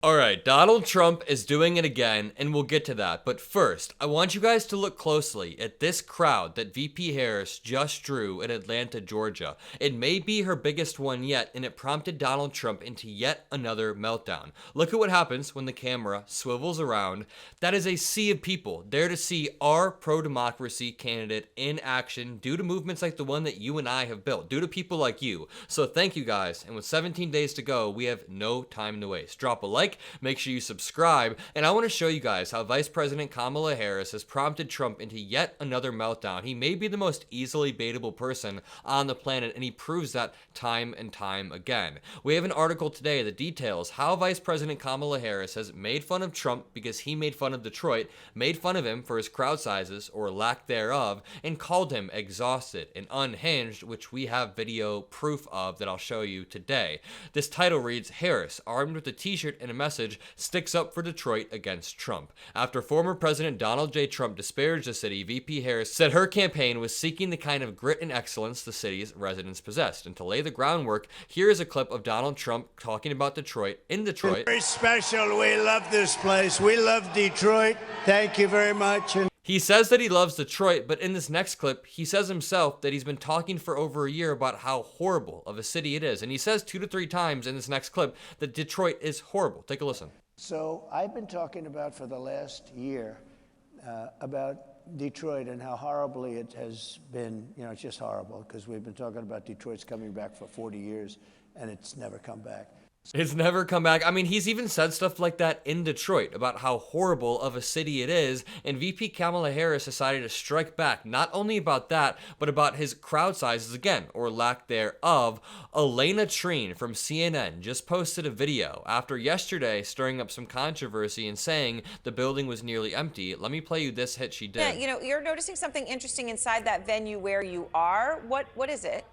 Alright, Donald Trump is doing it again, and we'll get to that. But first, I want you guys to look closely at this crowd that VP Harris just drew in Atlanta, Georgia. It may be her biggest one yet, and it prompted Donald Trump into yet another meltdown. Look at what happens when the camera swivels around. That is a sea of people there to see our pro-democracy candidate in action due to movements like the one that you and I have built, due to people like you. So thank you guys, and with 17 days to go, we have no time to waste. Drop a like, make sure you subscribe, and I want to show you guys how Vice President Kamala Harris has prompted Trump into yet another meltdown. He may be the most easily baitable person on the planet, and he proves that time and time again. We have an article today that details how Vice President Kamala Harris has made fun of Trump because he made fun of Detroit, made fun of him for his crowd sizes or lack thereof, and called him exhausted and unhinged, which we have video proof of that I'll show you today. This title reads, Harris, armed with a t-shirt and a message, sticks up for Detroit against Trump. After former President Donald J. Trump disparaged the city, VP Harris said her campaign was seeking the kind of grit and excellence the city's residents possessed. And to lay the groundwork, here is a clip of Donald Trump talking about Detroit in Detroit. Very special. We love this place. We love Detroit. Thank you very much. He says that he loves Detroit, but in this next clip, he says himself that he's been talking for over a year about how horrible of a city it is. And he says 2 to 3 times in this next clip that Detroit is horrible. Take a listen. So I've been talking about for the last year about Detroit and how horribly it has been. You know, it's just horrible because we've been talking about Detroit's coming back for 40 years and it's never come back. It's never come back. I mean, he's even said stuff like that in Detroit about how horrible of a city it is, and VP Kamala Harris decided to strike back not only about that, but about his crowd sizes again, or lack thereof. Elena Treen from CNN just posted a video after yesterday stirring up some controversy and saying the building was nearly empty. Let me play you this hit she did. Yeah, you know, you're noticing something interesting inside that venue where you are. What is it?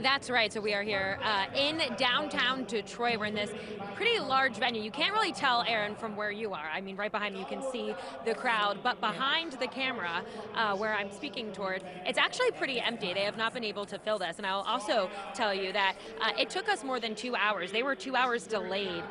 That's right. So we are here in downtown Detroit. We're in this pretty large venue. You can't really tell, Aaron, from where you are. I mean, right behind me, you can see the crowd. But behind the camera, where I'm speaking toward, it's actually pretty empty. They have not been able to fill this. And I'll also tell you that it took us more than 2 hours. They were 2 hours delayed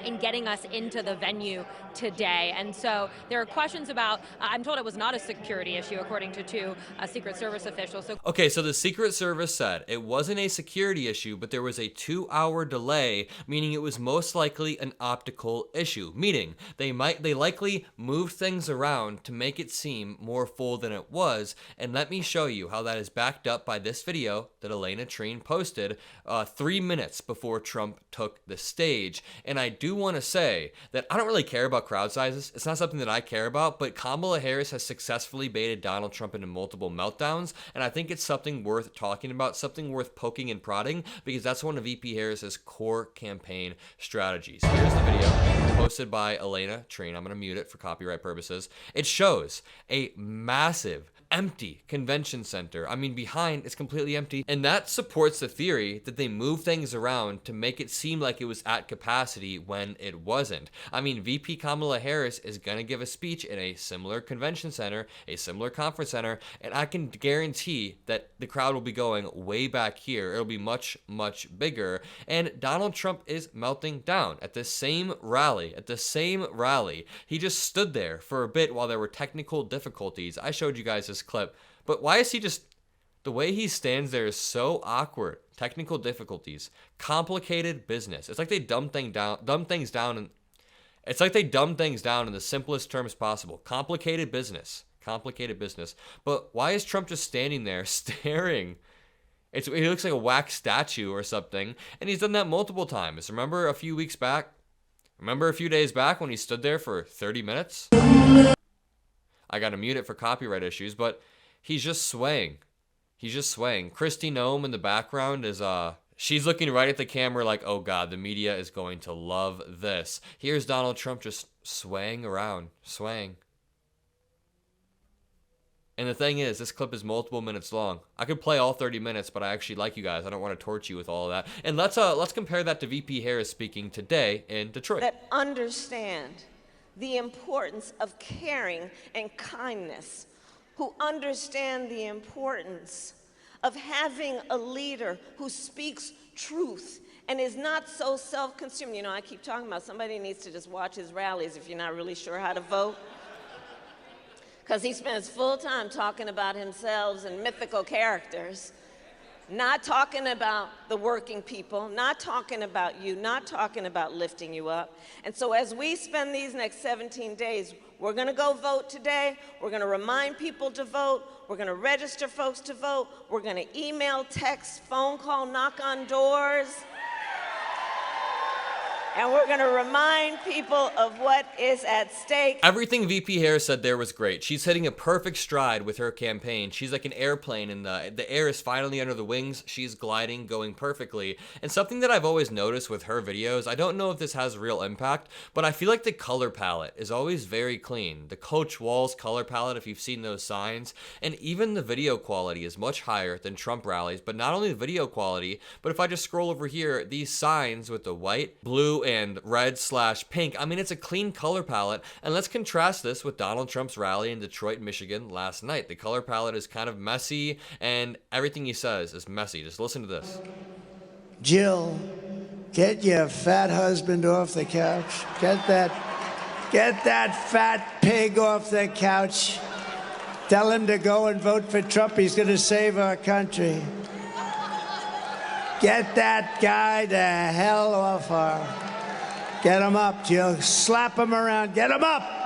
in getting us into the venue today. And so there are questions about, I'm told it was not a security issue, according to 2 Secret Service officials. Okay, so the Secret Service said it wasn't a security issue, but there was a 2-hour delay, meaning it was most likely an optical issue, meaning they likely moved things around to make it seem more full than it was. And let me show you how that is backed up by this video that Elena Treen posted 3 minutes before Trump took the stage. And I do want to say that I don't really care about crowd sizes. It's not something that I care about, but Kamala Harris has successfully baited Donald Trump into multiple meltdowns, and I think it's something worth talking about, something worth poking and prodding, because that's one of VP Harris's core campaign strategies. Here's the video posted by Elena Treen. I'm going to mute it for copyright purposes. It shows a massive empty convention center. I mean, behind it's completely empty, and that supports the theory that they moved things around to make it seem like it was at capacity when it wasn't. I mean, VP Kamala Harris is gonna give a speech in a similar convention center, a similar conference center, and I can guarantee that the crowd will be going way back here. It'll be much, much bigger, and Donald Trump is melting down at the same rally. He just stood there for a bit while there were technical difficulties. I showed you guys this clip, but why is he just, the way he stands there is so awkward. Technical difficulties, complicated business. It's like they dumb things down in the simplest terms possible. Complicated business. But why is Trump just standing there staring? He looks like a wax statue or something, and he's done that multiple times. Remember a few days back when he stood there for 30 minutes? I gotta mute it for copyright issues, but he's just swaying. Kristi Noem in the background is, she's looking right at the camera like, oh God, the media is going to love this. Here's Donald Trump just swaying around. And the thing is, this clip is multiple minutes long. I could play all 30 minutes, but I actually like you guys. I don't want to torture you with all of that. And let's compare that to VP Harris speaking today in Detroit. That understand the importance of caring and kindness, who understand the importance of having a leader who speaks truth and is not so self-consumed. You know, I keep talking about somebody needs to just watch his rallies if you're not really sure how to vote. Because he spends full time talking about himself and mythical characters, not talking about the working people, not talking about you, not talking about lifting you up. And so as we spend these next 17 days, we're going to go vote today. We're going to remind people to vote. We're going to register folks to vote. We're going to email, text, phone call, knock on doors. And we're going to remind people of what is at stake. Everything VP Harris said there was great. She's hitting a perfect stride with her campaign. She's like an airplane, and the air is finally under the wings. She's gliding, going perfectly. And something that I've always noticed with her videos, I don't know if this has real impact, but I feel like the color palette is always very clean. The Coach Walls color palette, if you've seen those signs, and even the video quality is much higher than Trump rallies. But not only the video quality, but if I just scroll over here, these signs with the white, blue, and red/pink. I mean, it's a clean color palette. And let's contrast this with Donald Trump's rally in Detroit, Michigan last night. The color palette is kind of messy, and everything he says is messy. Just listen to this. Jill, get your fat husband off the couch. Get that fat pig off the couch. Tell him to go and vote for Trump. He's going to save our country. Get that guy the hell off her. Get him up, Jill. Slap him around. Get him up.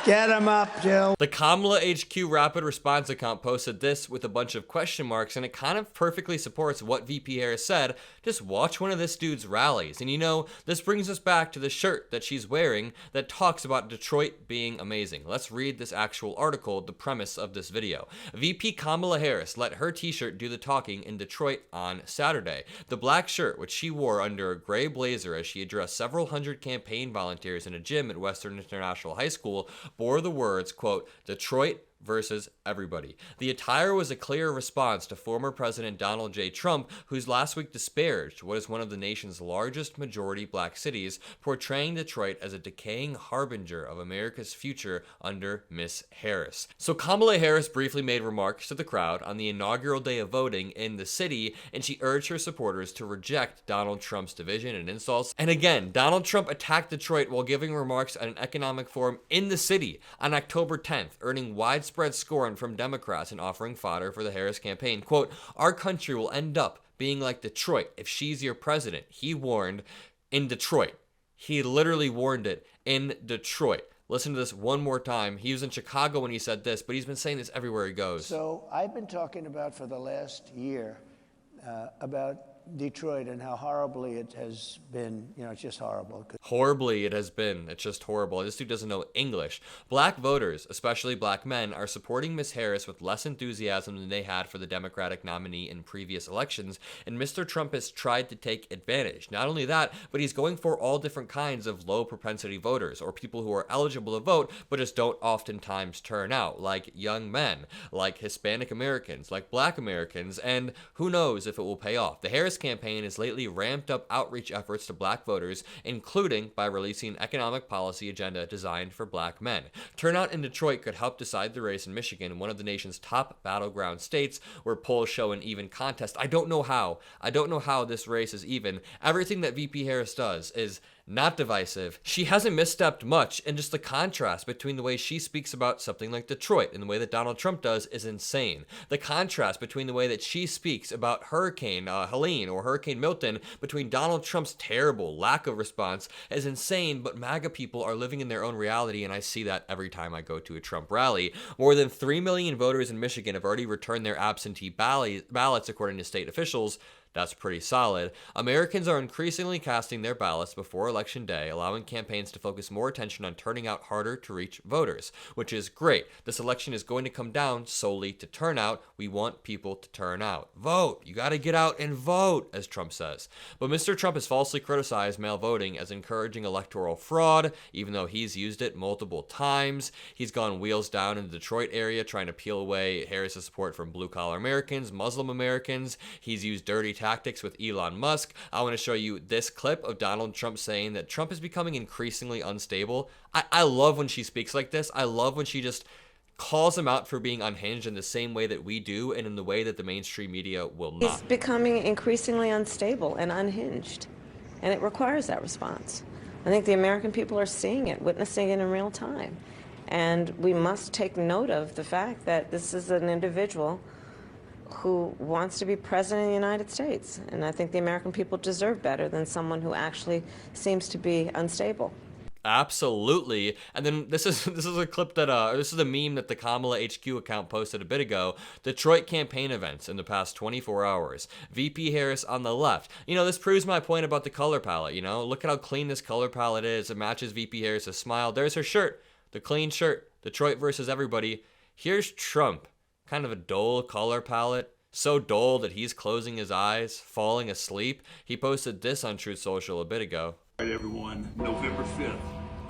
Get him up, Jill. The Kamala HQ rapid response account posted this with a bunch of question marks, and it kind of perfectly supports what VP Harris said. Just watch one of this dude's rallies. And you know, this brings us back to the shirt that she's wearing that talks about Detroit being amazing. Let's read this actual article, the premise of this video. VP Kamala Harris let her t-shirt do the talking in Detroit on Saturday. The black shirt, which she wore under a gray blazer as she addressed several hundred campaign volunteers in a gym at Western International High School, bore the words, quote, Detroit versus everybody. The attire was a clear response to former President Donald J. Trump, who's last week disparaged what is one of the nation's largest majority black cities, portraying Detroit as a decaying harbinger of America's future under Miss Harris. So Kamala Harris briefly made remarks to the crowd on the inaugural day of voting in the city, and she urged her supporters to reject Donald Trump's division and insults. And again, Donald Trump attacked Detroit while giving remarks at an economic forum in the city on October 10th, earning widespread scorn from Democrats and offering fodder for the Harris campaign. Quote, our country will end up being like Detroit if she's your president, he warned in Detroit. He literally warned it in Detroit. Listen to this one more time. He was in Chicago when he said this, but he's been saying this everywhere he goes. So I've been talking about for the last year about Detroit and how horribly it has been. You know, it's just horrible. Horribly it has been. It's just horrible. This dude doesn't know English. Black voters, especially black men, are supporting Miss Harris with less enthusiasm than they had for the Democratic nominee in previous elections, and Mr. Trump has tried to take advantage. Not only that, but he's going for all different kinds of low propensity voters, or people who are eligible to vote but just don't oftentimes turn out, like young men, like Hispanic Americans, like black Americans, and who knows if it will pay off. The Harris campaign has lately ramped up outreach efforts to black voters, including by releasing an economic policy agenda designed for black men. Turnout in Detroit could help decide the race in Michigan, one of the nation's top battleground states, where polls show an even contest. I don't know how this race is even. Everything that VP Harris does is not divisive. She hasn't misstepped much, and just the contrast between the way she speaks about something like Detroit and the way that Donald Trump does is insane. The contrast between the way that she speaks about Hurricane Helene or Hurricane Milton between Donald Trump's terrible lack of response is insane, but MAGA people are living in their own reality, and I see that every time I go to a Trump rally. More than 3 million voters in Michigan have already returned their absentee ballots, according to state officials. That's pretty solid. Americans are increasingly casting their ballots before Election Day, allowing campaigns to focus more attention on turning out harder to reach voters, which is great. This election is going to come down solely to turnout. We want people to turn out. Vote. You got to get out and vote, as Trump says. But Mr. Trump has falsely criticized mail voting as encouraging electoral fraud, even though he's used it multiple times. He's gone wheels down in the Detroit area, trying to peel away Harris's support from blue-collar Americans, Muslim Americans. He's used dirty tactics with Elon Musk. I want to show you this clip of Donald Trump saying that Trump is becoming increasingly unstable. I love when she speaks like this. I love when she just calls him out for being unhinged in the same way that we do and in the way that the mainstream media will not. He's becoming increasingly unstable and unhinged, and it requires that response. I think the American people are seeing it, witnessing it in real time. And we must take note of the fact that this is an individual who wants to be president of the United States. And I think the American people deserve better than someone who actually seems to be unstable. Absolutely. And then this is a clip that this is a meme that the Kamala HQ account posted a bit ago. Detroit campaign events in the past 24 hours. VP Harris on the left. You know, this proves my point about the color palette, you know? Look at how clean this color palette is. It matches VP Harris's smile. There's her shirt. The clean shirt. Detroit versus everybody. Here's Trump. Kind of a dull color palette. So dull that he's closing his eyes, falling asleep. He posted this on Truth Social a bit ago. All right, everyone, November 5th,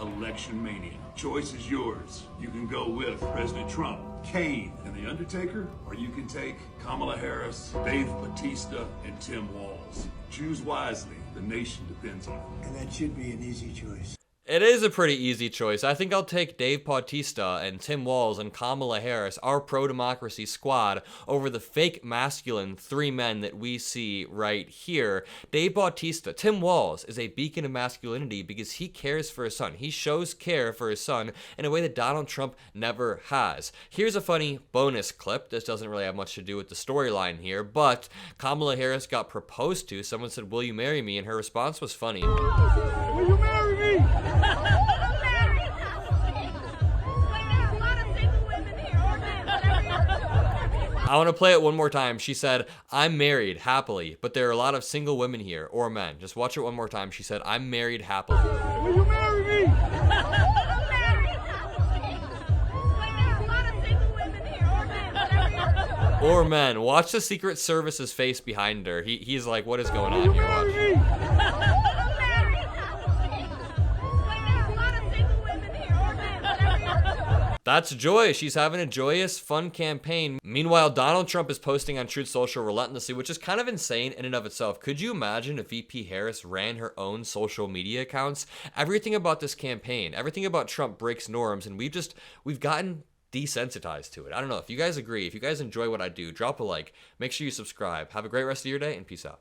Election Mania. Choice is yours. You can go with President Trump, Kane, and The Undertaker, or you can take Kamala Harris, Dave Bautista, and Tim Walz. Choose wisely. The nation depends on it. And that should be an easy choice. It is a pretty easy choice. I think I'll take Dave Bautista and Tim Walz and Kamala Harris, our pro-democracy squad, over the fake masculine three men that we see right here. Dave Bautista, Tim Walz, is a beacon of masculinity because he cares for his son. He shows care for his son in a way that Donald Trump never has. Here's a funny bonus clip. This doesn't really have much to do with the storyline here, but Kamala Harris got proposed to. Someone said, "Will you marry me?" And her response was funny. Will you marry me? I want to play it one more time. She said, "I'm married happily, but there are a lot of single women here," or men. Just watch it one more time. She said, "I'm married happily." Will you marry me? Or men. Watch the Secret Service's face behind her. He's like, what is going on here? Watch. That's joy. She's having a joyous, fun campaign. Meanwhile, Donald Trump is posting on Truth Social relentlessly, which is kind of insane in and of itself. Could you imagine if VP Harris ran her own social media accounts? Everything about this campaign, everything about Trump breaks norms, and we've gotten desensitized to it. I don't know. If you guys agree, if you guys enjoy what I do, drop a like. Make sure you subscribe. Have a great rest of your day, and peace out.